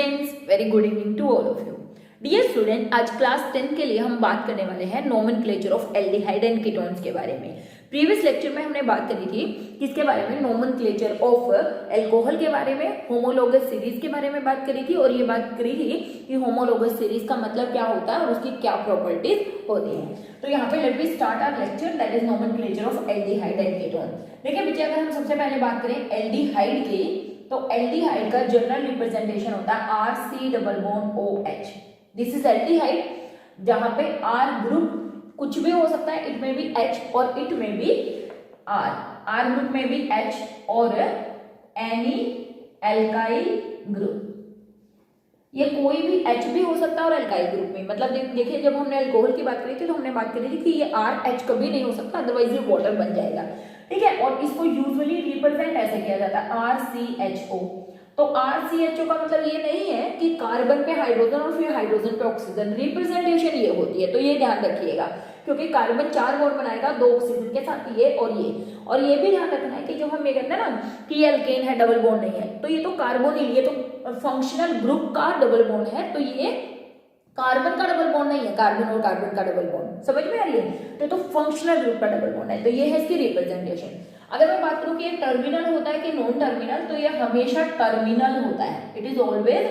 Students, very good evening to all of you. Dear student, आज class 10 के लिए हम बात करने वाले हैं nomenclature of aldehyde and ketones के बारे में। प्रीवियस लेक्चर में हमने बात करी थी किसके बारे में, नोमेनक्लेचर ऑफ एल्कोहल के बारे में, होमोलोगस सीरीज के बारे में बात करी थी और ये बात करी थी कि होमोलोगस सीरीज का मतलब क्या होता है और उसकी क्या प्रॉपर्टीज होती है। तो यहाँ पे let me start our lecture, that is nomenclature of aldehyde and ketone. देखिए बच्चे, अगर हम सबसे पहले बात करें एल्डिहाइड की, तो एल्डिहाइड का जनरल रिप्रेजेंटेशन होता है RC double bond OH। This is aldehyde, जहां पे R ग्रुप कुछ भी हो सकता है, इट में भी H और इट में भी R ग्रुप में भी H और एनी एल्काइल ग्रुप, ये कोई भी H भी हो सकता है और एल्काइल ग्रुप में। मतलब देखिए, जब हमने अल्कोहल की बात करी थी तो हमने बात करी थी कि ये RH कभी नहीं हो सकता, अदरवाइज ये वाटर बन जाएगा, ठीक है। और इसको यूजुअली रिप्रेजेंट ऐसे किया जाता है RCHO। तो RCHO का मतलब ये नहीं है कि कार्बन पे हाइड्रोजन और फिर हाइड्रोजन पे ऑक्सीजन, रिप्रेजेंटेशन ये होती है, तो ये ध्यान रखिएगा, क्योंकि कार्बन 4 बॉन्ड बनाएगा 2 ऑक्सीजन के साथ, ये और ये भी ध्यान रखना है कि जब हम ये कहते हैं ना कि ये अल्केन है, डबल बॉन्ड नहीं है, तो ये तो कार्बोनिल, ये तो फंक्शनल ग्रुप का डबल बॉन्ड है, तो ये कार्बन का डबल बॉन्ड नहीं है, कार्बन और कार्बन का डबल बॉन्ड, समझ में आ रही है। तो फंक्शनल ग्रुप का डबल बॉन्ड है, तो ये है इसकी रिप्रेजेंटेशन। अगर मैं बात करूं कि ये टर्मिनल होता है कि नॉन टर्मिनल, तो ये हमेशा टर्मिनल होता है, इट इज ऑलवेज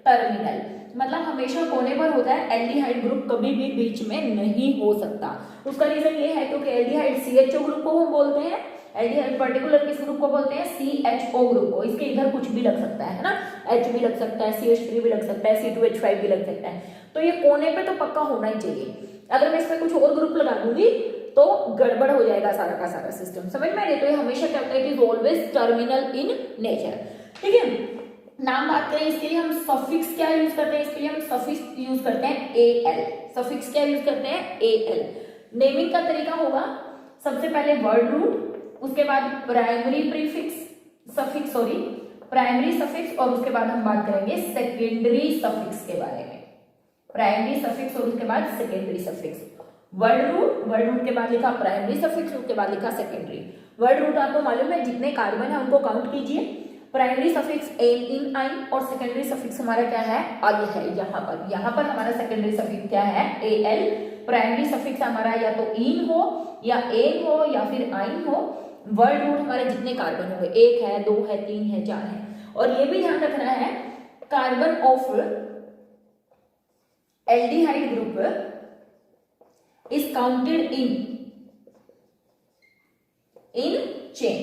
टर्मिनल, मतलब हमेशा कोने पर होता है। एल्डिहाइड ग्रुप कभी भी बीच में नहीं हो सकता। उसका रीजन ये है क्योंकि एल्डिहाइड CHO ग्रुप को हम बोलते हैं, एल्डिहाइड पर्टिकुलर किस ग्रुप को बोलते हैं, CHO ग्रुप को। इसके इधर कुछ भी लग सकता है ना, H भी लग सकता है, CH3 भी लग सकता है, C2H5 भी लग सकता है, तो ये कोने पे तो पक्का होना ही चाहिए। अगर मैं इसमें कुछ और ग्रुप लगा दूंगी तो गड़बड़ हो जाएगा सारा का सारा सिस्टम, समझ में आ रही है। तो ये हमेशा क्या होता है, it is always terminal in nature, ठीक है। नाम बात करें इसके लिए, हम सफिक्स क्या यूज करते हैं, इसके लिए हम सफिक्स यूज करते हैं AL। सफिक्स क्या यूज करते हैं, AL। नेमिंग का तरीका होगा, सबसे पहले वर्ड रूट, उसके बाद primary prefix suffix, sorry primary suffix, और उसके बाद हम बात करेंगे सेकेंडरी सफिक्स के बारे में। प्राइमरी सफिक्स और उसके बाद सेकेंडरी सफिक्स। वर्ड रूट के बाद लिखा प्राइमरी सफिक्स, उसके बाद लिखा सेकेंडरी। वर्ड रूट आपको मालूम है, जितने कार्बन है उनको काउंट कीजिए। प्राइमरी सफिक्स एल इन आई और सेकेंडरी सफिक्स हमारा क्या है, अल है। यहाँ पर हमारा सेकेंडरी सफिक्स क्या है, AL। प्राइमरी सफिक्स हमारा या तो इन हो या एन हो या फिर आइन हो। वर्ड रूट हमारे जितने कार्बन होंगे, 1 है, 2 है, 3 है, 4 है। और ये भी ध्यान रखना है, carbon of aldehyde group is counted in chain।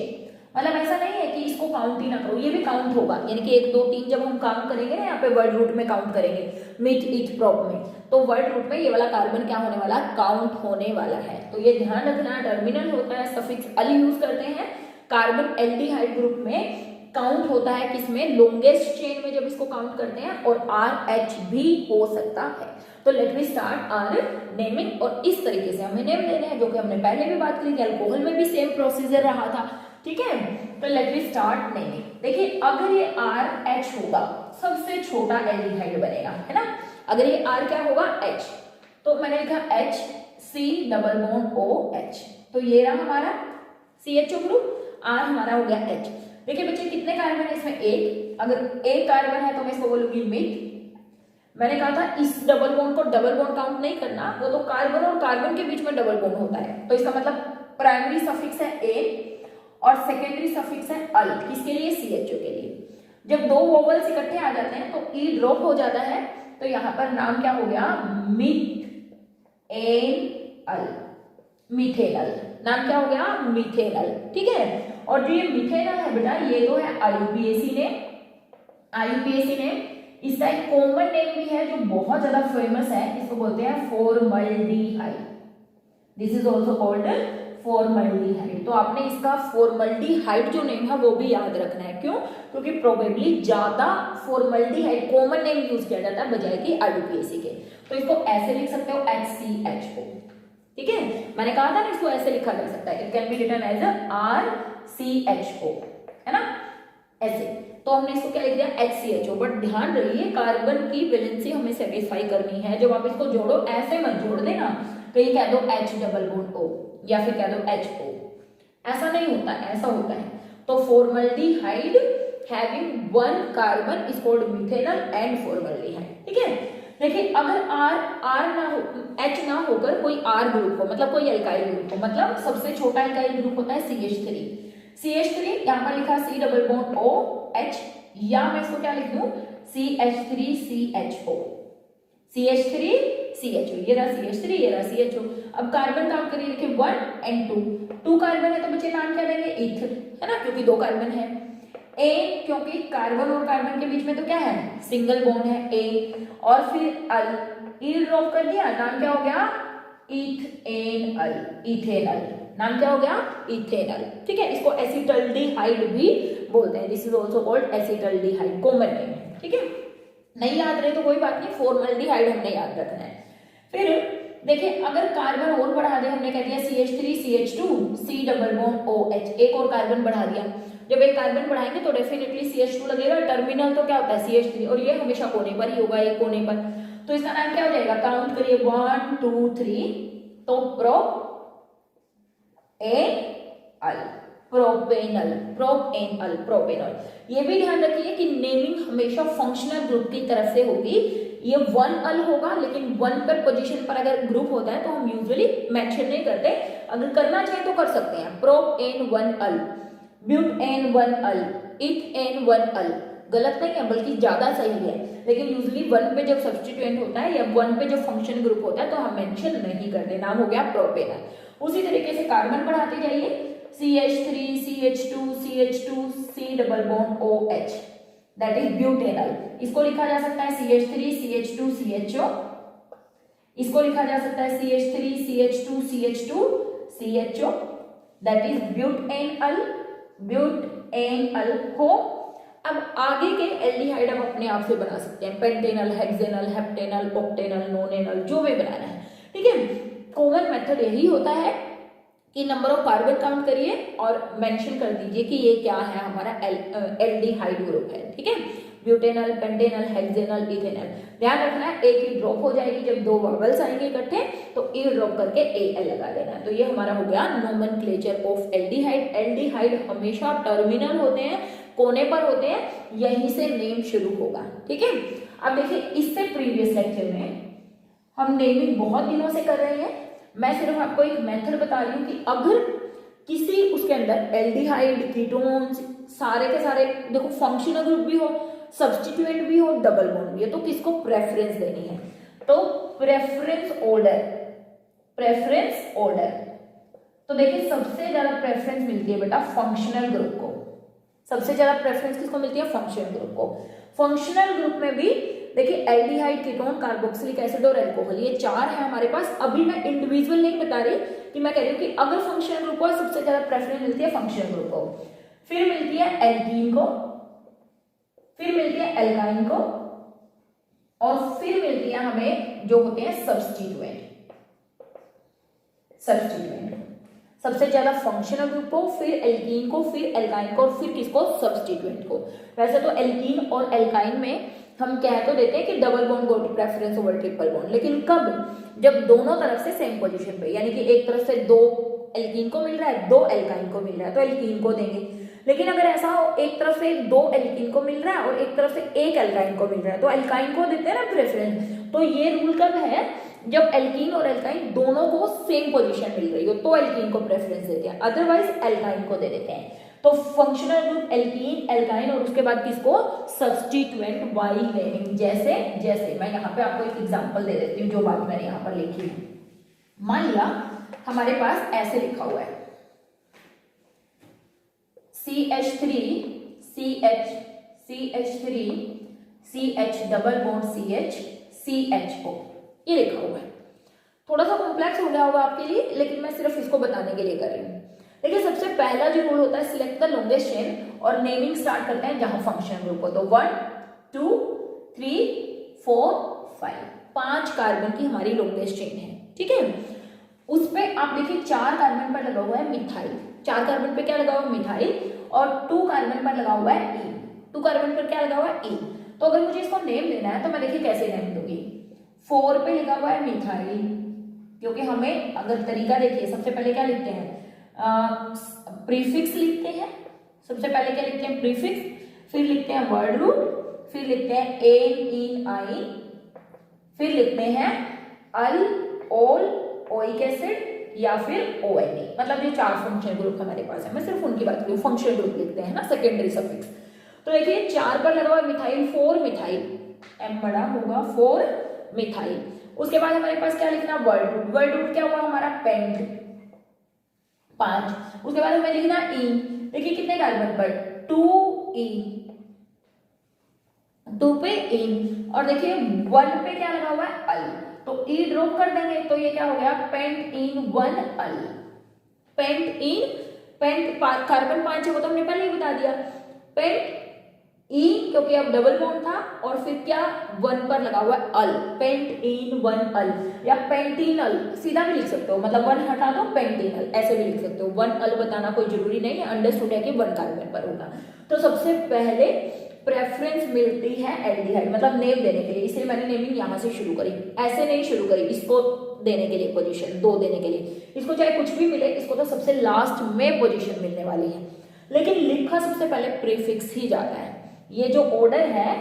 मतलब ऐसा नहीं है कि इसको काउंट ही ना करो, ये भी काउंट होगा, यानी कि 1 2 3 जब हम काम करेंगे ना, यहाँ पे वर्ड रूट में काउंट करेंगे, मिट इट प्रॉप में, तो वर्ड रूट में ये वाला कार्बन क्या होने वाला, काउंट होने वाला है। तो ये ध्यान रखना, टर्मिनल होता है, सफिक्स अल यूज करते हैं। कार्बन एल्डिहाइड ग्रुप में काउंट होता है किसमें, लॉन्गेस्ट चेन में जब इसको काउंट करते हैं, और RH भी हो सकता है। तो let me start our naming, और इस तरीके से हमें नेम देने हैं, जो कि हमने पहले भी बात की थी, अल्कोहल में भी सेम प्रोसीजर रहा था, ठीक है। तो लेट मी स्टार्ट नेमिंग। देखिए, अगर ये RH होगा, सबसे छोटा एल्डिहाइड बनेगा, है ना। अगर ये R क्या होगा, H, तो मैंने लिखा HC डबल बॉन्ड OH, तो ये रहा हमारा CHO ग्रुप, R हमारा हो गया H। देखिए बच्चे, कितने कार्बन है इसमें, 1। अगर 1 कार्बन है तो मैं इसको बोलूंगी मिट। मैंने कहा था इस डबल बॉन्ड को डबल बॉन्ड काउंट नहीं करना, वो तो कार्बन और कार्बन के बीच में डबल बॉन्ड होता है। तो इसका मतलब प्राइमरी सफिक्स है A और सेकेंडरी सफिक्स है अल, किसके लिए, CHO के लिए। जब 2 वोवल्स इकट्ठे आ जाते हैं तो E ड्रॉप हो जाता है, तो यहाँ पर नाम क्या हो गया, मिथेनल। मिथेनल नाम क्या हो गया, मिथेनल, ठीक है। और जो ये मिथेनल है बेटा, ये तो है IUPAC ने इसका एक कॉमन नेम भी है जो बहुत ज्यादा फेमस है, इसको बोलते हैं formaldehyde. This is also called formaldehyde. तो आपने इसका फॉर्मल्डिहाइड जो नेम है वो भी याद रखना है, क्यों, क्योंकि प्रोबेबली ज्यादा फॉर्मल्डिहाइड कॉमन नेम यूज किया जाता है बजाय कि IUPAC के। तो इसको ऐसे लिख सकते हो, HCHO, ठीक है। मैंने कहा था ना, इसको ऐसे लिखा जा सकता है, it can be written as RCHO, है ना, ऐसे। तो हमने इसको क्या लिख दिया, HCHO। बट ध्यान रहिए, कार्बन की वैलेंसी हमें सेटिस्फाई करनी है। जब आप इसको जोड़ो, ऐसे मत जोड़ देना, कहीं कह दो H डबल बॉन्ड O या फिर कह दो HO, ऐसा नहीं होता, ऐसा होता है। तो formaldehyde having one carbon is called methanol and formaldehyde. ठीक है, देखिए अगर R ना हो, H ना होकर कोई R ग्रुप हो, मतलब कोई एल्काइल ग्रुप हो, मतलब सबसे छोटा एल्काइल ग्रुप होता है CH3। CH3 यहाँ पर लिखा C डबल बॉन्ड OH, या मैं इसको क्या लिख दूं CH3CHO, CH3 CHO, ये रहा CH3, ये रहा CHO। अब कार्बन काउंट करिए, देखिए 1 and 2 कार्बन है तो बच्चे नाम क्या देंगे इथ, है ना, क्योंकि 2 कार्बन है। A क्योंकि कार्बन और कार्बन के बीच में तो क्या है सिंगल बॉन्ड है A, और फिर अल, ई ड्रॉप कर दिया, नाम क्या हो गया इथेनॉल, इथेनॉल, नाम क्या हो गया इथेनॉल। ठीक है, इसको एसिटल्डिहाइड भी बोलते हैं, this is also called acetaldehyde, common name है। ठीक है, नहीं याद रहे तो कोई बात नहीं, फॉर्मल्डिहाइड हमने याद रखना है। फिर देखिए अगर कार्बन और बढ़ा दे, हमने कह दिया CH3 CH2 C double bond OH, एक और कार्बन बढ़ा दिया। जब एक कार्बन बढ़ाएंगे तो डेफिनेटली CH2 लगेगा, टर्मिनल तो क्या होता है CH3, और ये हमेशा कोने पर ही होगा, एक कोने पर, तो इसका नाम क्या हो जाएगा, काउंट करिए 1 2 3, तो प्रोपेनल, प्रोपेनल, प्रोपेनल। ये भी ध्यान रखिए कि नेमिंग हमेशा फंक्शनल ग्रुप की तरफ से होगी। ये 1 अल होगा, लेकिन 1 पर पोजीशन पर अगर ग्रुप होता है तो हम यूजुअली मेंशन नहीं करते, अगर करना चाहे तो कर सकते हैं। प्रोपेन 1 अल, ब्यूटेन 1 अल, इथेन 1 अल, गलत नहीं है बल्कि ज्यादा सही है, लेकिन यूजुअली 1 पे जब सब्स्टिट्यूएंट होता है या 1 पे जब फंक्शन ग्रुप होता है तो हम मेंशन नहीं करते, नाम हो गया प्रोपेनल। उसी तरीके से कार्बन बढ़ाते जाइए, CH3 CH2 CH2 C double bond OH, that is butanal. इसको लिखा जा सकता है CH3 CH2 CHO, इसको लिखा जा सकता है CH3 CH2 CH2 CHO, that is butanal, butanal हो। अब आगे के एल्डिहाइड हम अपने आप से बना सकते हैं, पेंटेनल, हेक्सेनल, हेप्टेनल, ऑक्टेनल, नोनेनल, जो भी बनाना है। ठीक है, कॉमन मेथड यही होता है कि नंबर ऑफ कार्बन काउंट करिए और मेंशन कर दीजिए कि ये क्या है, हमारा एल्डिहाइड ग्रुप है। ठीक है, ब्यूटेनल, पेंटेनल, हेक्सेनल, इथेनल। ध्यान रखना है एक ही ड्रॉप हो जाएगी, जब 2 वॉवेल्स आएंगे इकट्ठे तो ई ड्रॉप करके AL लगा देना। तो ये हमारा हो गया नोमेनक्लेचर ऑफ एल्डिहाइड। एल्डिहाइड हमेशा टर्मिनल होते हैं, कोने पर होते हैं, यहीं से नेम शुरू होगा। ठीक है, अब देखिए इससे प्रीवियस लेक्चर में हम नेमिंग बहुत दिनों से कर रहे हैं, मैं सिर्फ आपको एक मेथड बता रही हूँ कि अगर किसी उसके अंदर एल्डिहाइड, कीटोन्स, सारे के सारे देखो फंक्शनल ग्रुप भी हो, सब्स्टिट्यूएंट भी हो, डबल बॉन्ड भी है, तो किसको प्रेफरेंस देनी है, तो प्रेफरेंस ऑर्डर, प्रेफरेंस ऑर्डर। तो देखिए सबसे ज्यादा प्रेफरेंस मिलती है बेटा फंक्शनल ग्रुप को, सबसे ज्यादा प्रेफरेंस किसको मिलती है, फंक्शनल ग्रुप को। फंक्शनल ग्रुप में भी देखिए एल्डिहाइड, कीटोन, कार्बोक्सिलिक एसिड और अल्कोहल, ये 4 है हमारे पास। अभी मैं इंडिविजुअल नहीं बता रही, कि मैं कह रही हूँ कि अगर फंक्शनल ग्रुप को सबसे ज्यादा प्रेफरेंस मिलती है फंक्शनल ग्रुप को, फिर मिलती है एल्कीन को, फिर मिलती है एल्काइन को, और फिर मिलती है हमें जो होते हैं सब्स्टिट्यूएंट, सब्स्टिट्यूएंट। सबसे ज्यादा फंक्शनल ग्रुप को, फिर एल्कीन को, फिर एल्काइन को, और फिर किसको, सब्स्टिट्यूएंट को। वैसे तो एल्कीन और एल्काइन में हम कह तो देते हैं कि double bond go to preference over triple bond, लेकिन कब, जब दोनों तरफ से सेम पोजीशन पे, यानी कि एक तरफ से 2 एल्कीन को मिल रहा है, 2 एल्काइन को मिल रहा है, तो एल्कीन को देंगे। लेकिन अगर ऐसा हो एक तरफ से 2 एल्कीन को मिल रहा है और एक तरफ से 1 एल्काइन को मिल रहा है, तो एल्काइन को देते हैं ना प्रेफरेंस। तो ये रूल कब है, जब एल्कीन और एल्काइन दोनों को सेम पोजीशन मिल रही हो तो एल्कीन को प्रेफरेंस देते हैं, अदरवाइज एल्काइन को दे देते हैं। तो फंक्शनल ग्रुप एल्कीन, एल्काइन और उसके बाद किसको, सब्स्टिट्यूएंट वाइल नेमिंग। जैसे जैसे मैं यहाँ पे आपको एक एग्जांपल दे देती हूँ, जो बात मैंने यहाँ पर लिखी है। मान लिया हमारे पास ऐसे लिखा हुआ है CH3 CH double bond CH CHO, ये लिखा हुआ है। थोड़ा सा कॉम्प्लेक्स हो गया होगा आपके लिए, लेकिन मैं सिर्फ इसको बताने के लिए कर रही हूँ। देखिए सबसे पहला जो रूल होता है, सिलेक्ट द लॉन्गेस्ट चेन, और नेमिंग स्टार्ट करते हैं जहां फंक्शनल ग्रुप हो। तो 1 2 3 4 5, 5 कार्बन की हमारी लॉन्गेस्ट चेन है। ठीक है, उस पे आप देखिए 4 कार्बन पर लगा हुआ है मिथाइल, 4 कार्बन पे क्या लगा हुआ है मिथाइल, और 2 कार्बन पर लगा हुआ है ई, 2 कार्बन पर क्या लगा हुआ है ई। तो अगर मुझे इसको नेम देना है तो मैं देखिए कैसे नेम दूंगी। 4 पे लिखा हुआ है मिथाइल, क्योंकि हमें अगर तरीका देखिए, सबसे पहले क्या लिखते हैं, प्रीफिक्स लिखते हैं, सबसे पहले क्या लिखते हैं प्रीफिक्स, फिर लिखते हैं वर्ड रूट, फिर लिखते हैं एन इन आइन, फिर लिखते हैं अल ओल ओइक एसिड या फिर ONE। मतलब ये 4 फंक्शनल ग्रुप हमारे पास है। मैं सिर्फ उनकी बात करूँ, फंक्शनल ग्रुप लिखते हैं ना सेकेंडरी सफिक्स। तो देखिए 4 पर लगा हुआ मिथाइल 4 मिथाइल, एम बड़ा होगा 4 मिथाइल। उसके बाद हमारे पास क्या लिखना वर्ड रूट, वर्ड रूट क्या हुआ हमारा पेंट 5। उसके बाद हमें लिखना इन, देखिए कितने कार्बन पर 2 इन, 2 पे इन, और देखिए 1 पे क्या लगा हुआ है अल, तो ई ड्रॉप कर देंगे तो ये क्या हो गया pentan 1 al. Pentan, pent carbon 5 है वो तो हमने पहले ही बता दिया, पेंट ई क्योंकि अब डबल बॉन्ड था, और फिर क्या 1 पर लगा हुआ है अल, पेंट इन 1 अल या पेंटिनल सीधा भी लिख सकते हो, मतलब 1 हटा दो पेंटिनल ऐसे भी लिख सकते हो। 1 अल बताना कोई जरूरी नहीं है, अंडरस्टूड है कि 1 कार्बन पर होगा। तो सबसे पहले प्रेफरेंस मिलती है एल्डिहाइड, मतलब नेम देने के लिए, इसलिए मैंने नेमिंग यहां से शुरू करी, ऐसे नहीं शुरू करी इसको देने के लिए पोजीशन 2 देने के लिए। इसको चाहे कुछ भी मिले, इसको तो सबसे लास्ट में पोजीशन मिलने वाली है, लेकिन लिखा सबसे पहले प्रीफिक्स ही जाता है। ये जो ऑर्डर है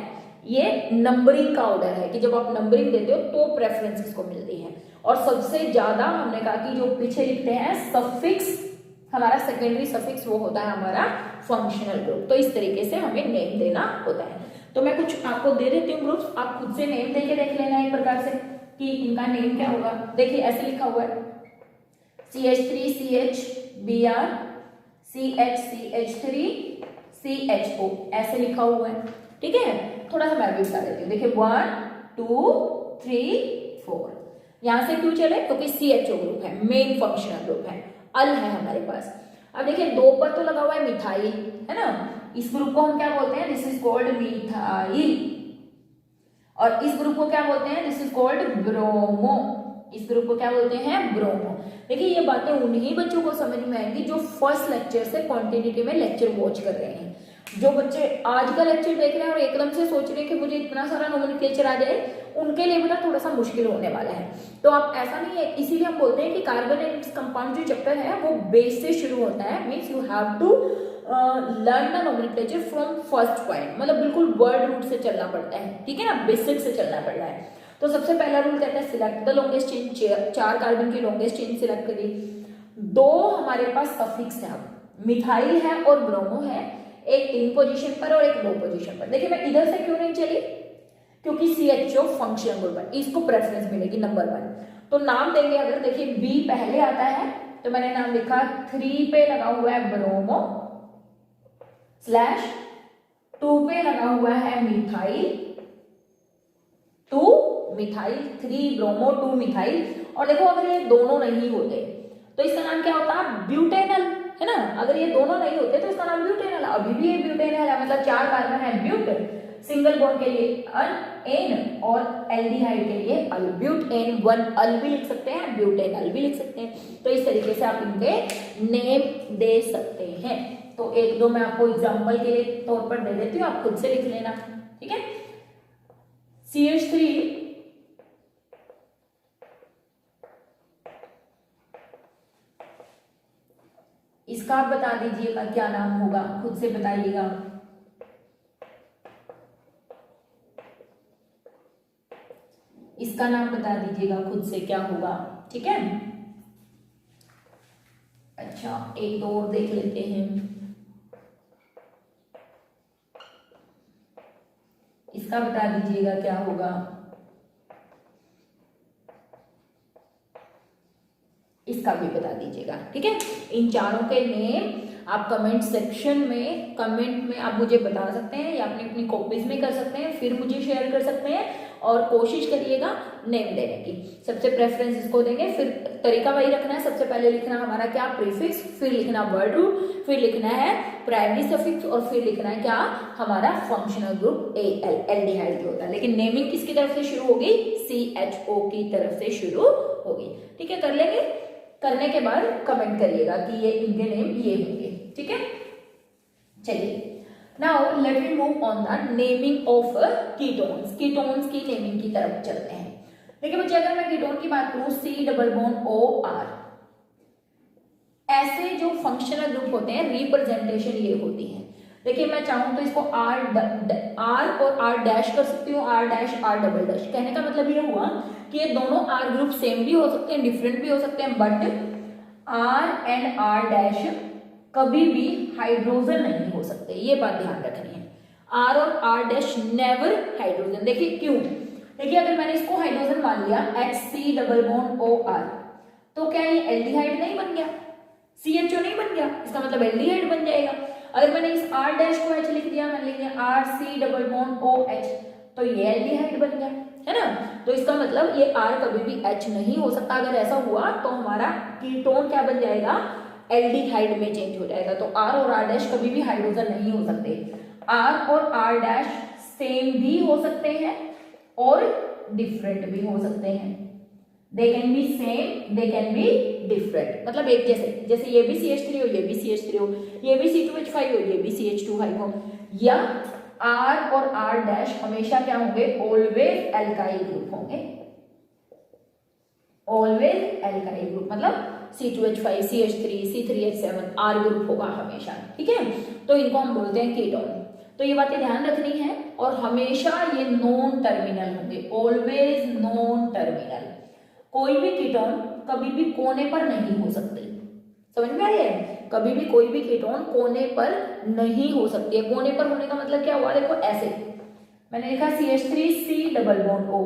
ये नंबरिंग का ऑर्डर है कि जब आप नंबरिंग देते हो तो प्रेफरेंस इसको मिलती है। और सबसे ज्यादा हमने कहा कि जो पीछे लिखते हैं सफिक्स, हमारा सेकेंडरी सफिक्स वो होता है हमारा फंक्शनल ग्रुप। तो इस तरीके से हमें नेम देना होता है। तो मैं कुछ आपको दे देती हूँ ग्रुप्स, आप खुद से नेम देके देख लेना एक प्रकार से कि इनका नेम क्या होगा। देखिए ऐसे लिखा हुआ है CH3CHBr CH3 CHO ऐसे लिखा हुआ है, ठीक है। थोड़ा सा मैं भी बता देती हूँ, देखिए 1 2 3 4 यहां से क्यों चले, क्योंकि CHO ग्रुप है, मेन फंक्शनल ग्रुप है, अल है हमारे पास। अब देखिए 2 पर तो लगा हुआ है मिथाइल, है ना, इस ग्रुप को हम क्या बोलते हैं, दिस इज कॉल्ड मिथाइल। और इस ग्रुप को क्या बोलते हैं, दिस इज कॉल्ड ब्रोमो, इस ग्रुप को क्या बोलते हैं ब्रोमो। देखिए ये बातें उन्हीं बच्चों को समझ में आएंगी जो फर्स्ट लेक्चर से कॉन्टिन्यूटी में लेक्चर वॉच कर रहे हैं। जो बच्चे आज का लेक्चर देख रहे हैं और एकदम से सोच रहे हैं कि मुझे इतना सारा नोमेनक्लेचर आ जाए, उनके लिए बेटा थोड़ा सा मुश्किल होने वाला है। तो आप ऐसा नहीं है, इसीलिए हम बोलते हैं कि कार्बन एंड इट्स कंपाउंड जो चैप्टर है वो बेस से शुरू होता है, means you have to learn the nomenclature from first point, मतलब बिल्कुल वर्ड रूट से चलना पड़ता है, ठीक है ना, बेसिक से चलना पड़ रहा है। तो सबसे पहला रूल कहता है select the longest chain, 4 carbon की लॉन्गेस्ट चेन सिलेक्ट करी। 2 हमारे पास सफिक्स है, मिथाइल है और ब्रोमो है, एक 3 पोजीशन पर और एक 2 पोजीशन पर। देखिए मैं इधर से क्यों नहीं चली, क्योंकि CHO फंक्शनल ग्रुप है, इसको प्रेफरेंस मिलेगी नंबर 1। तो नाम देंगे अगर, देखिए B पहले आता है तो मैंने नाम लिखा 3 पे लगा हुआ है ब्रोमो स्लैश 2 पे लगा हुआ है मिथाइल 2 मिथाइल 3 ब्रोमो 2 मिथाइल। और देखो अगर ये दोनों नहीं होते तो इसका नाम क्या होता है ब्यूटेनल, है ना। अगर ये दोनों नहीं होते तो इसका नाम ब्यूटेनल, अभी भी ये ब्यूटेनल है, मतलब 4 कार्बन है ब्यूट, सिंगल बॉन्ड के लिए एन और एल्डिहाइड के लिए अल, ब्यूटेन 1 अल भी लिख सकते हैं, ब्यूटेनल भी लिख सकते हैं। तो इस तरीके से आप इनके नेम दे सकते हैं। तो 1-2 मैं आपको एग्जांपल के लिए तौर पर दे देती हूँ, आप खुद से लिख लेना, ठीक है। CH3 इसका आप बता दीजिएगा क्या नाम होगा, खुद से बताइएगा। इसका नाम बता दीजिएगा खुद से क्या होगा, ठीक है। अच्छा एक दो और देख लेते हैं, इसका बता दीजिएगा क्या होगा। इसका भी बता दीजिएगा, ठीक है। इन चारों के नेम आप कमेंट सेक्शन में, कमेंट में आप मुझे बता सकते हैं या अपनी अपनी कॉपीज में कर सकते हैं, फिर मुझे शेयर कर सकते हैं। और कोशिश करिएगा नेम देने की, सबसे प्रेफरेंस इसको देंगे। फिर तरीका वही रखना है, सबसे पहले लिखना हमारा क्या प्रीफिक्स, फिर लिखना वर्ड रूट, फिर लिखना है प्राइमरी सफिक्स, और फिर लिखना है क्या हमारा फंक्शनल ग्रुप एल्डिहाइड होता है। लेकिन नेमिंग किसकी तरफ से शुरू होगी, CHO की तरफ से शुरू होगी, ठीक है। कर लेंगे, करने के बाद कमेंट करिएगा कि ये इनके नेम ये होंगे, ठीक है। चलिए now let me move on the naming of ketones. Ketones की नेमिंग की तरफ चलते हैं। देखिए बच्चे अगर मैं कीटोन की बात करूं C डबल बॉन्ड OR, ऐसे जो फंक्शनल ग्रुप होते हैं रिप्रेजेंटेशन ये होती है। देखिए मैं चाहूँ तो इसको आर और आर डैश कर सकती हूँ, R dash R double dash. कहने का मतलब ये हुआ कि ये दोनों आर ग्रुप सेम भी हो सकते हैं, डिफरेंट भी हो सकते हैं, but R and R dash कभी भी हाइड्रोजन नहीं हो सकते, ये बात ध्यान रखनी है। आर और आर डैश नेवर हाइड्रोजन। देखिए क्यों, देखिए अगर मैंने इसको हाइड्रोजन मान लिया HC डबल बॉन्ड OR, तो क्या ये एल्डिहाइड नहीं बन गया, CHO नहीं बन गया, इसका मतलब एल्डिहाइड बन जाएगा। अगर मैंने इस R डैश को H लिख दिया, मैंने लिख दिया RC डबल बॉन्ड OH, तो ये एल्डिहाइड बन गया, है ना। तो इसका मतलब ये R कभी भी H नहीं हो सकता। अगर ऐसा हुआ तो हमारा कीटोन क्या बन जाएगा, एल्डिहाइड में चेंज हो जाएगा। तो R और R डैश कभी भी हाइड्रोजन नहीं हो सकते। R और R डैश सेम भी हो सकते हैं और डिफरेंट भी हो सकते हैं। They can be same, they can be different, मतलब एक जैसे, जैसे ये भी CH3 हो, ये भी CH3 हो, ये भी C2H5 हो, ये भी CH2 हो, या R और R डैश हमेशा क्या होंगे, ऑलवेज एल्काइल ग्रुप होंगे, ऑलवेज एल्काइल ग्रुप, मतलब C2H5, CH3, C3H7 R group होगा हमेशा, ठीक है। तो इनको हम बोलते हैं कीटोन। तो ये बातें ध्यान रखनी है, और हमेशा ये नॉन टर्मिनल होंगे, ऑलवेज नॉन टर्मिनल। कोई भी कीटोन कभी भी कोने पर नहीं हो सकती, समझ में आई है, कभी भी कोई भी कीटोन कोने पर नहीं हो सकती है। कोने पर होने का मतलब क्या हुआ, देखो ऐसे मैंने लिखा CH3C डबल बॉन्ड O,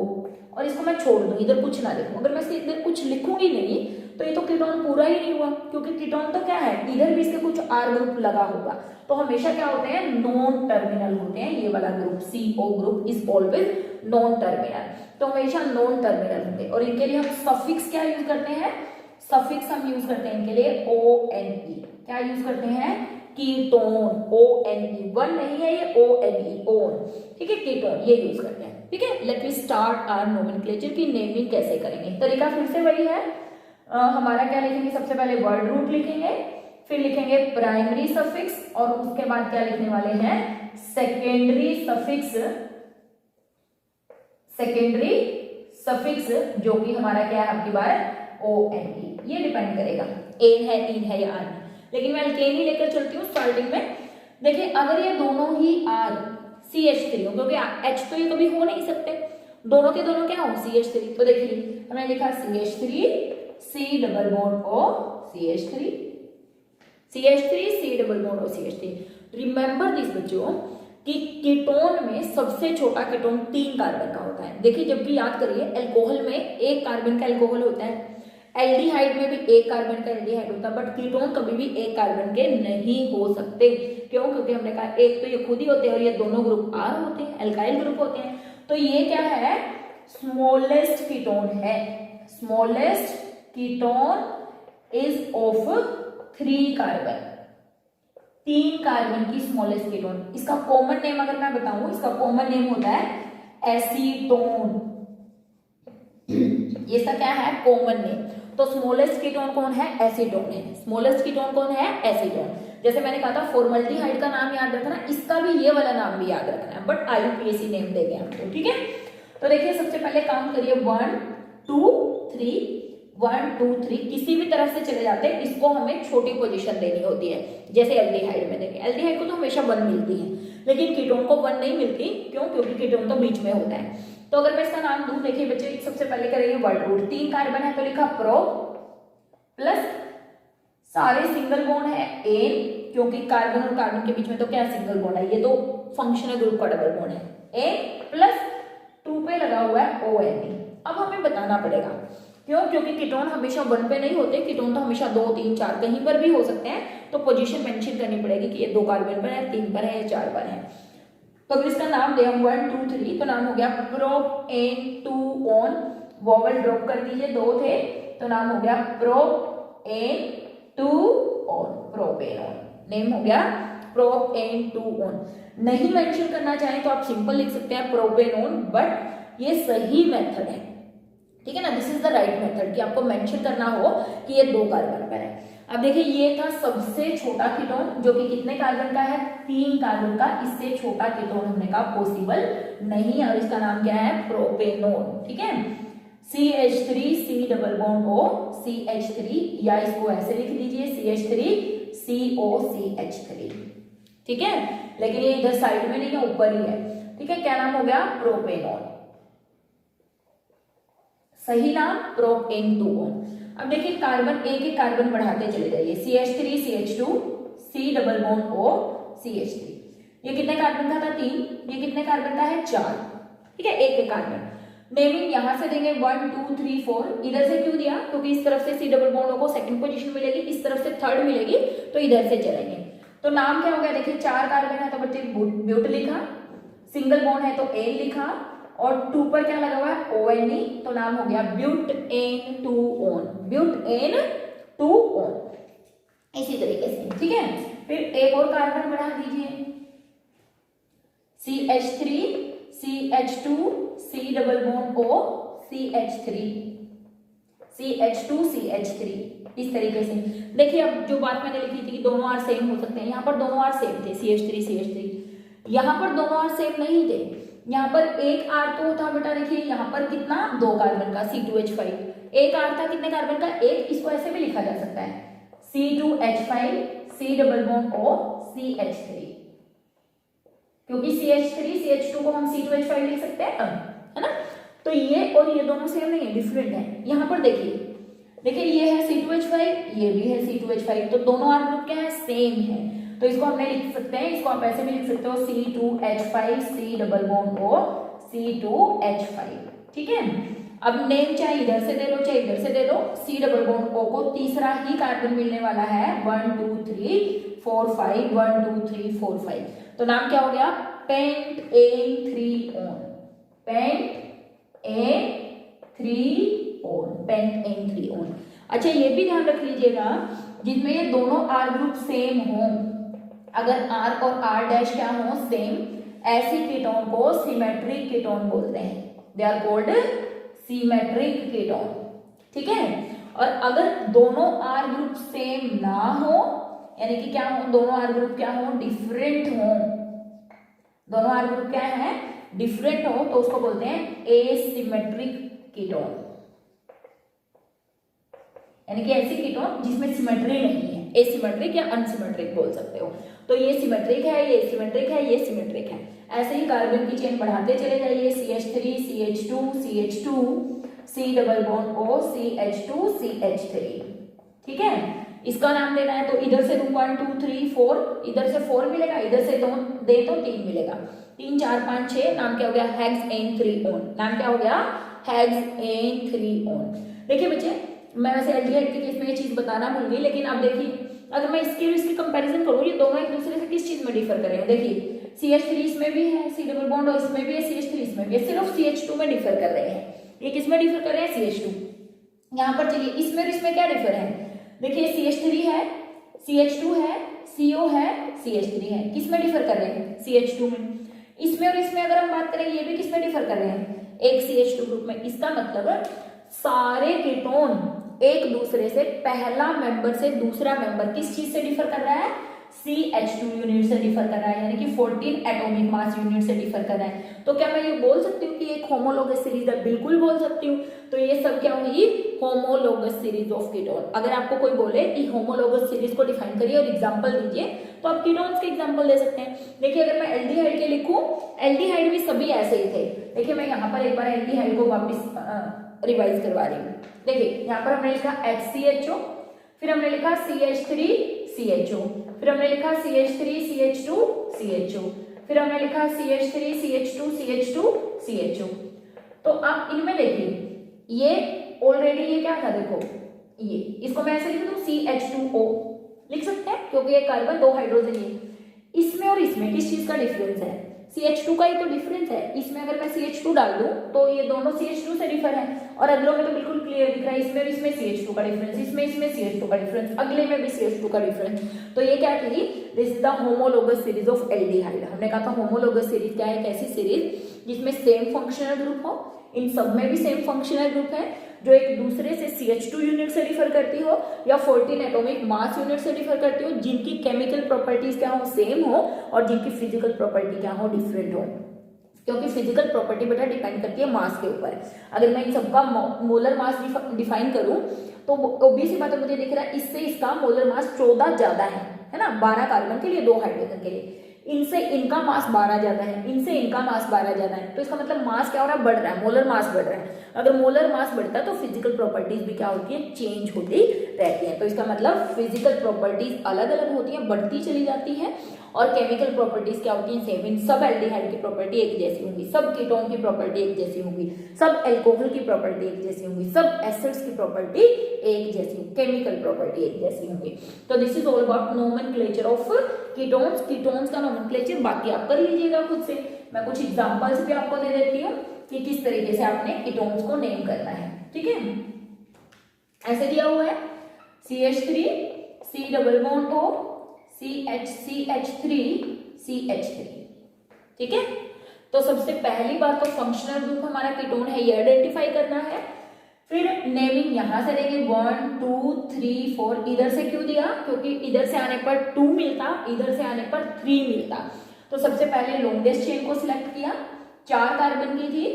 और इसको मैं छोड़ दूं, इधर कुछ ना लिखूं। अगर मैं इसके इधर कुछ लिखूंगी नहीं तो ये तो कीटोन पूरा ही नहीं हुआ, क्योंकि कीटोन तो क्या है, इधर भी इसके कुछ R ग्रुप लगा होगा। तो हमेशा क्या होते हैं, नॉन टर्मिनल होते हैं। ये वाला group CO group is always non terminal, तो हमेशा नॉन टर्मिनल होंगे। और इनके लिए हम सफिक्स क्या यूज करते हैं, सफिक्स हम यूज करते हैं इनके लिए ONE। क्या यूज करते हैं, कीटोन, ONE, वन नहीं है ये, ONE, ओन, ठीक है, कीटोन ये यूज करते हैं, ठीक है। Let me start our nomenclature की नेमिंग कैसे करेंगे। तरीका फिर से वही है, हमारा क्या लिखेंगे, सबसे पहले वर्ड रूट लिखेंगे, फिर लिखेंगे प्राइमरी सफिक्स, और उसके बाद क्या लिखने वाले हैं, सेकेंडरी सफिक्स, सेकेंडरी सफिक्स जो कि हमारा क्या है आपकी बार ONE। ये डिपेंड करेगा एन है, इन है या आर, लेकिन मैं अल्केन ही लेकर चलती हूँ स्टार्टिंग में। देखिए अगर ये दोनों ही R CH3 हो, क्योंकि H तो ये कभी हो नहीं सकते, दोनों के दोनों क्या हो CH3, तो देखिए हमने लिखा CH3 C double bond O CH3, CH3 C double bond O CH3। Remember this बच्चों कि कीटोन में सबसे छोटा कीटोन 3 कार्बन का होता है। देखिए जब भी याद करिए, अल्कोहल में 1 कार्बन का अल्कोहल होता है, एल्डिहाइड में भी 1 कार्बन का एल्डिहाइड होता है, बट कीटोन कभी भी 1 कार्बन के नहीं हो सकते। क्यों, क्योंकि हमने कहा एक तो ये खुद ही होते हैं और ये दोनों ग्रुप R होते हैं, एल्काइल ग्रुप होते हैं। तो ये क्या है, स्मॉलेस्ट कीटोन है, smallest ketone is of 3 carbon, 3 carbon की स्मॉलेस्ट कीटोन। इसका कॉमन नेम अगर मैं बताऊं, इसका कॉमन नेम होता है एसीटोन, ये इसका क्या है, कॉमन नेम। तो स्मॉलेस्ट कीटोन कौन है, एसीटोन है। स्मॉलेस्ट कीटोन कौन है, एसीटोन। जैसे मैंने कहा था फॉर्मल्डिहाइड का नाम याद रखना, इसका भी ये वाला नाम भी याद रखना है, बट IUPAC नेम देंगे हमको, ठीक है। तो देखिए सबसे पहले काम करिए 1 2 3, 1 2 3 किसी भी तरफ से चले जाते हैं, इसको हमें छोटी पोजीशन देनी होती है। जैसे एल्डिहाइड में देखें, एल्डिहाइड को तो हमेशा 1 मिलती है, लेकिन कीटोन को 1 नहीं मिलती। क्यों, क्योंकि कीटोन तो बीच में होता है। तो अगर मैं इसका नाम दूं, देखिए बच्चे सबसे पहले करेंगे वर्ड रूट, 3 कार्बन है तो लिखा प्रो, प्लस सारे सिंगल बॉन्ड है एन, क्योंकि कार्बन और कार्बन के बीच में तो क्या सिंगल बॉन्ड है, ये तो फंक्शनल ग्रुप का डबल बॉन्ड है, एन प्लस 2 पे लगा हुआ है ONE। अब हमें बताना पड़ेगा क्यों, क्योंकि कीटोन हमेशा 1 पे नहीं होते, कीटोन तो हमेशा 2 3 4 कहीं पर भी हो सकते हैं। तो पोजीशन मेंशन करनी पड़ेगी कि ये 2 कार्बन पर है, 3 पर है या 4 पर है। तो अगर इसका नाम दे हम 1 2 3, तो नाम हो गया प्रोपेनोन, वोवल ड्रॉप कर दीजिए, 2 थे तो नाम हो गया प्रोपेनोन, प्रोपेनोन नेम हो गया प्रोपेनोन। नहीं मेंशन करना चाहें तो आप सिंपल लिख सकते हैं प्रोपेनोन, बट ये सही मेथड है, ठीक है ना, this is the right method कि आपको मेंशन करना हो कि ये 2 कार्बन पर है। अब देखिए ये था सबसे छोटा कीटोन जो कि कितने कार्बन का है, 3 कार्बन का। इससे छोटा कीटोन हमने कहा पॉसिबल नहीं है, और इसका नाम क्या है, प्रोपेनोन, ठीक है। CH3 C double bond O CH3, या इसको ऐसे लिख दीजिए CH3 COCH3, ठीक है, लेकिन ये इधर साइड में नहीं है, ऊपर ही है। ठीक है, क्या नाम हो गया? प्रोपेनॉन। सही नाम प्रोपेन-2-ऑन। अब देखिए कार्बन, एक एक कार्बन बढ़ाते चले जाइए, CH3 CH2 C double bond O CH3। ये कितने कार्बन का था? 3। ये कितने कार्बन का है? 4। ठीक है, एक एक कार्बन। नेमिंग यहां से देंगे 1 2 3 4। इधर से क्यों दिया? क्योंकि इस तरफ से C डबल बॉन्ड को सेकंड पोजीशन मिलेगी, इस तरफ से थर्ड मिलेगी, तो इधर से चलेंगे। तो नाम क्या हो गया? देखिए 4 कार्बन है तो बच्चे ब्यूट लिखा, सिंगल बॉन्ड है तो एन लिखा, और 2 पर क्या लगा हुआ है? ONE, तो नाम हो गया ब्यूटेन-2-ऑन। ब्यूटेन-2-ऑन। इसी तरीके से, ठीक है। फिर एक और कार्बन बढ़ा दीजिए, CH3 CH2 C double bond O CH3 CH2 CH3। इस तरीके से देखिए, अब जो बात मैंने लिखी थी कि दोनों आर सेम हो सकते हैं, यहाँ पर दोनों आर सेम थे, CH3 CH3। यहाँ पर दोनों आर सेम नहीं थे, यहाँ पर एक आर तो था बेटा, देखिए यहाँ पर कितना? 2 कार्बन का C2H5। एक आर था कितने कार्बन का? एक। इसको ऐसे भी लिखा जा सकता है C2H5 C double bond O CH3, क्योंकि CH3 CH2 को हम C2H5 लिख सकते हैं, है ना। तो ये और ये दोनों सेम नहीं है, डिफरेंट है। यहाँ पर देखिए ये है C2H5, ये भी है C2H5, तो दोनों आर ग्रुप क्या है? सेम है। तो इसको हमने लिख सकते हैं, इसको आप ऐसे भी लिख सकते हो C2H5 C double bond O C2H5। ठीक है, अब नेम चाहे इधर से दे लो चाहे इधर से दे दो, C डबल बॉन्ड O को तीसरा ही कार्बन मिलने वाला है, 1 2 3 4 5 1 2 3 4 5। तो नाम क्या हो गया? पेंटेन-3-ऑन। पेंटेन-3-ऑन, पेंटेन-3-ऑन। अच्छा, ये भी ध्यान रख लीजिएगा, जिसमें ये दोनों आर ग्रुप सेम हो, अगर R और R डैश क्या हो? सेम, ऐसे कीटोन को सिमेट्रिक कीटोन बोलते हैं। They are called symmetric ketone. ठीक है, और अगर दोनों R ग्रुप सेम ना हो, यानी कि क्या हो? दोनों R ग्रुप क्या हो? डिफरेंट हो। दोनों R ग्रुप क्या है? डिफरेंट हो, तो उसको बोलते हैं एसिमेट्रिक कीटोन, यानी कि ऐसी कीटोन जिसमें सिमेट्री नहीं है, एसिमेट्रिक या अनसिमेट्रिक बोल सकते हो। तो ये सिमेट्रिक है, ये सिमेट्रिक है, ये सिमेट्रिक है। ऐसे ही कार्बन की चेन बढ़ाते चले जाइए, CH3 CH2 CH2 C double bond O CH2 CH3। ठीक है, इसका नाम देना है तो इधर से 1 2 3 4, इधर से 4 मिलेगा, इधर से 2 दे तो 3 मिलेगा, 3 4 5 6। नाम क्या हो गया? हेक्सेन-3-ऑन। नाम क्या हो गया? हेक्सेन-3-ऑन। देखिए बच्चे, मैं वैसे एल्डिहाइड के केस में ये चीज बताना भूल गई, लेकिन अब देखिए अगर मैं इसके और इसकी कंपैरिजन करूँ, ये दोनों एक दूसरे से किस चीज में डिफर कर रहे हैं? देखिए CH3 इसमें भी है, C डबल बॉन्ड और इसमें भी है, CH3 इसमें भी है, सिर्फ CH2 में डिफर कर रहे हैं। ये किस में डिफर कर रहे हैं? CH2। यहाँ पर चलिए इसमें और इसमें क्या डिफर है? देखिए CH3 है, CH2 है, CO है, CH3 है, किस में डिफर कर रहे हैं? CH2 में। इसमें और इसमें अगर हम बात करें, ये भी किस में डिफर कर रहे हैं? एक CH2 ग्रुप में। इसका मतलब सारे कीटोन एक दूसरे से, पहला मेंबर से दूसरा मेंबर किस चीज से डिफर कर रहा है? CH2 यूनिट से डिफर कर रहा है, यानी कि 14 एटॉमिक मास यूनिट से डिफर कर रहा है। तो क्या मैं ये बोल सकती हूँ कि एक होमोलोगस सीरीज है? बिल्कुल बोल सकती हूँ। तो ये सब क्या होगी? Homologous series of ketone. अगर आपको कोई बोले कि होमोलोगस सीरीज को डिफाइन करिए और एग्जांपल दीजिए, तो आप कीटोन्स के एग्जांपल दे सकते हैं। देखिए अगर मैं एल्डिहाइड के लिखूं, एल्डिहाइड भी सभी ऐसे ही थे। देखिए मैं यहाँ पर एक बार एल्डिहाइड को वापस रिवाइज करवा रही हूँ। देखिए यहाँ पर हमने लिखा HCHO, फिर हमने लिखा CH3 CHO, फिर हमने लिखा CH3 CH2 CHO, फिर हमने लिखा CH3 CH2 CH2 CHO। तो आप इनमें देखिए, ये ऑलरेडी ये क्या था? देखो ये, इसको मैं ऐसे लिख दूं CH2O लिख सकते हैं, क्योंकि ये कार्बन 2 हाइड्रोजन है। इसमें और इसमें किस चीज का डिफरेंस है? CH2 का ही तो डिफरेंस है। इसमें अगर मैं CH2 डाल दूं तो ये दोनों CH2 से डिफर है, और अगलों में तो बिल्कुल क्लियर दिख रहा है, इसमें इसमें CH2 का डिफरेंस, इसमें CH2 का डिफरेंस, अगले में भी CH2 का डिफरेंस। तो ये क्या थी? This is the homologous series of aldehyde. हमने कहा था होमोलोगस सीरीज क्या है? एक ऐसी सीरीज जिसमें सेम फंक्शनल ग्रुप हो, इन सब में भी सेम फंक्शनल ग्रुप है, जो एक दूसरे से CH2 यूनिट से डिफर करती हो या 14 एटॉमिक मास यूनिट से डिफर करती हो, जिनकी केमिकल प्रॉपर्टीज क्या हो? सेम हो, और जिनकी फिजिकल प्रॉपर्टी क्या हो? डिफरेंट हो। क्योंकि फिजिकल प्रॉपर्टी बेटा डिपेंड करती है मास के ऊपर। अगर मैं इन सबका मोलर मास डिफाइन करूं तो ऑब्वियस सी बात है, मुझे दिख रहा है इससे इसका मोलर मास 14 ज्यादा है, है ना, 12 कार्बन के लिए 2 हाइड्रोजन के लिए। इनसे इनका मास 12 ज्यादा है, इनसे इनका मास 12 ज्यादा है, तो इसका मतलब मास क्या हो रहा है, बढ़ रहा है, मोलर मास बढ़ रहा है। अगर मोलर मास बढ़ता है तो फिजिकल प्रॉपर्टीज भी क्या होती है, चेंज होती रहती है। तो इसका मतलब फिजिकल प्रॉपर्टीज अलग अलग होती है, बढ़ती चली जाती है, और केमिकल प्रॉपर्टीज क्या होती है, सेम। इन सब एल्डिहाइड की प्रॉपर्टी एक जैसी होंगी, सब कीटोन की प्रॉपर्टी एक जैसी होंगी, सब एल्कोहल की प्रॉपर्टी एक जैसी होंगी, सब एसिड्स की प्रॉपर्टी एक जैसी होंगी, केमिकल प्रॉपर्टी एक जैसी होंगी। तो this is all about nomenclature of ketones. Ketones का नोमेनक्लेचर बाकी आप कर लीजिएगा खुद से। मैं कुछ एग्जांपल्स भी आपको दे देती हूँ कि किस तरीके से आपने कीटोन्स को नेम करना है, ठीक है। ऐसे दिया हुआ है CH3 C double bond O CH3 CH3, ठीक है। तो सबसे पहली बात तो फंक्शनल ग्रुप हमारा कीटोन है, ये आइडेंटिफाई करना है। फिर नेमिंग यहां से देंगे 1 2 3 4। इधर से क्यों दिया, क्योंकि इधर से आने पर 2 मिलता, इधर से आने पर 3 मिलता। तो सबसे पहले लॉन्गेस्ट चेन को सिलेक्ट किया, 4 कार्बन की थी।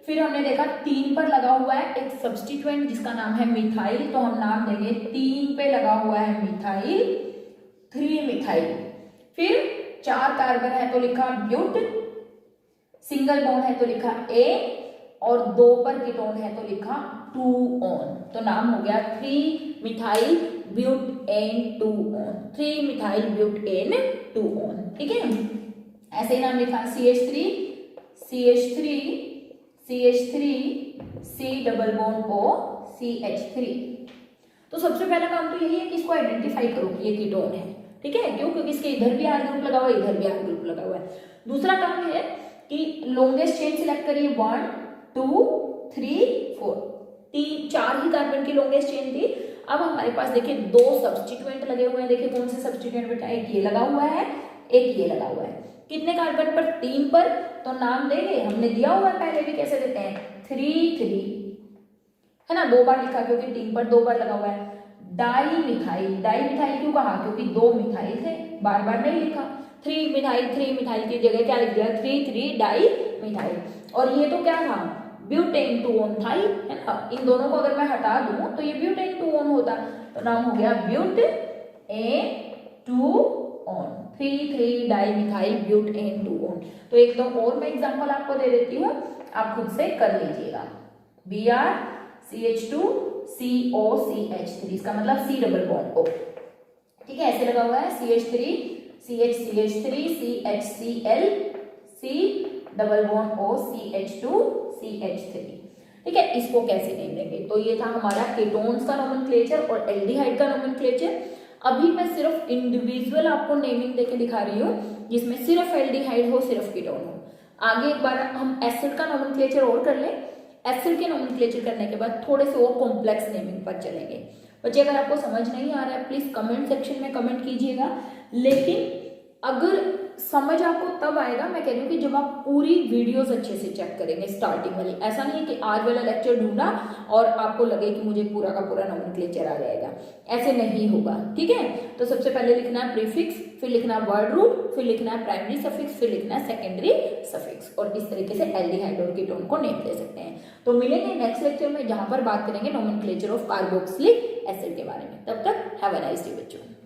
फिर हमने देखा 3 पर लगा हुआ है एक सब्स्टिट्यूएंट जिसका नाम है मिथाइल, तो हम नाम देंगे 3 पे लगा हुआ है मिथाइल, 3 मिथाइल। फिर 4 कार्बन है तो लिखा ब्यूट, सिंगल बॉन्ड है तो लिखा A, और 2 पर कीटोन है तो लिखा 2 ऑन। तो नाम हो गया 3 methyl butan 2 one, 3 methyl butan 2 one, ठीक है। ऐसे ही नाम लिखा CH3 C double bond O CH3। तो सबसे पहला काम तो यही है कि इसको आइडेंटिफाई करो कि ये कीटोन है, ठीक है। क्यों, क्योंकि इसके इधर भी R ग्रुप लगा हुआ है, इधर भी R ग्रुप लगा हुआ है। दूसरा काम है कि लॉन्गेस्ट चेन सिलेक्ट करिए, 1 2 3 4, 4 ही कार्बन की लॉन्गेस्ट चेन थी। अब हमारे पास देखिए 2 सब्स्टिट्यूएंट लगे हुए हैं। देखिए कौन से सब्स्टिट्यूएंट बेटा, एक ये लगा हुआ है, एक ये लगा हुआ है। कितने कार्बन पर, 3 पर, तो नाम देंगे, हमने दिया हुआ है पहले भी, कैसे देते हैं 3 3, है ना, 2 बार लिखा क्योंकि 3 पर 2 बार लगा हुआ है। डाई मिथाइल, डाई मिथाइल क्यों कहा, क्योंकि 2 मिथाइल थे, बार बार नहीं लिखा। 3 मिथाइल की जगह क्या लिख दिया, 3 डाई मिथाइल। और ये तो क्या था, ब्यूटेन 2 ऑन था, है ना। इन दोनों को अगर मैं हटा दूं तो ये ब्यूटेन 2 ऑन होता, तो नाम हो गया butan 2 one, 3 di methyl butan 2 one. तो एक दो और मैं एग्जांपल आपको दे देती हूँ, आप खुद से कर लीजिएगा। Br CH2 CO CH3, इसका मतलब C डबल बॉन्ड O, ठीक है। ऐसे लगा हुआ है CH3 CH3 CHCl C double bond O CH2 CH3, ठीक है। इसको कैसे नेम देंगे, तो ये था हमारा कीटोन्स का नोमेनक्लेचर और एल्डिहाइड का नोमेनक्लेचर। अभी मैं सिर्फ इंडिविजुअल आपको नेमिंग देके दिखा रही हूँ, जिसमें सिर्फ एल्डिहाइड हो, सिर्फ कीटोन हो। आगे एक बार हम एसिड का नोमेनक्लेचर और कर लें। एसिड के नोमेनक्लेचर करने के बाद थोड़े से और कॉम्प्लेक्स नेमिंग पर चलेंगे। बच्चे अगर आपको समझ नहीं आ रहा है प्लीज कमेंट सेक्शन में कमेंट कीजिएगा, लेकिन अगर समझ आपको तब आएगा, मैं कह रही हूँ कि जब आप पूरी वीडियोस अच्छे से चेक करेंगे स्टार्टिंग वाली। ऐसा नहीं है कि आज वाला लेक्चर ढूंढा और आपको लगे कि मुझे पूरा का पूरा नोमेनक्लेचर आ जाएगा, ऐसे नहीं होगा, ठीक है। तो सबसे पहले लिखना है प्रीफिक्स, फिर लिखना है वर्ड रूट, फिर लिखना है प्राइमरी सफिक्स, फिर लिखना है सेकेंडरी सफिक्स, और इस तरीके से एल्डिहाइड और कीटोन को नेम दे सकते हैं। तो मिलेंगे नेक्स्ट लेक्चर में, जहां पर बात करेंगे नोमेनक्लेचर ऑफ कार्बोक्सिलिक एसिड के बारे में। तब तक हैव अ नाइस डे बच्चों।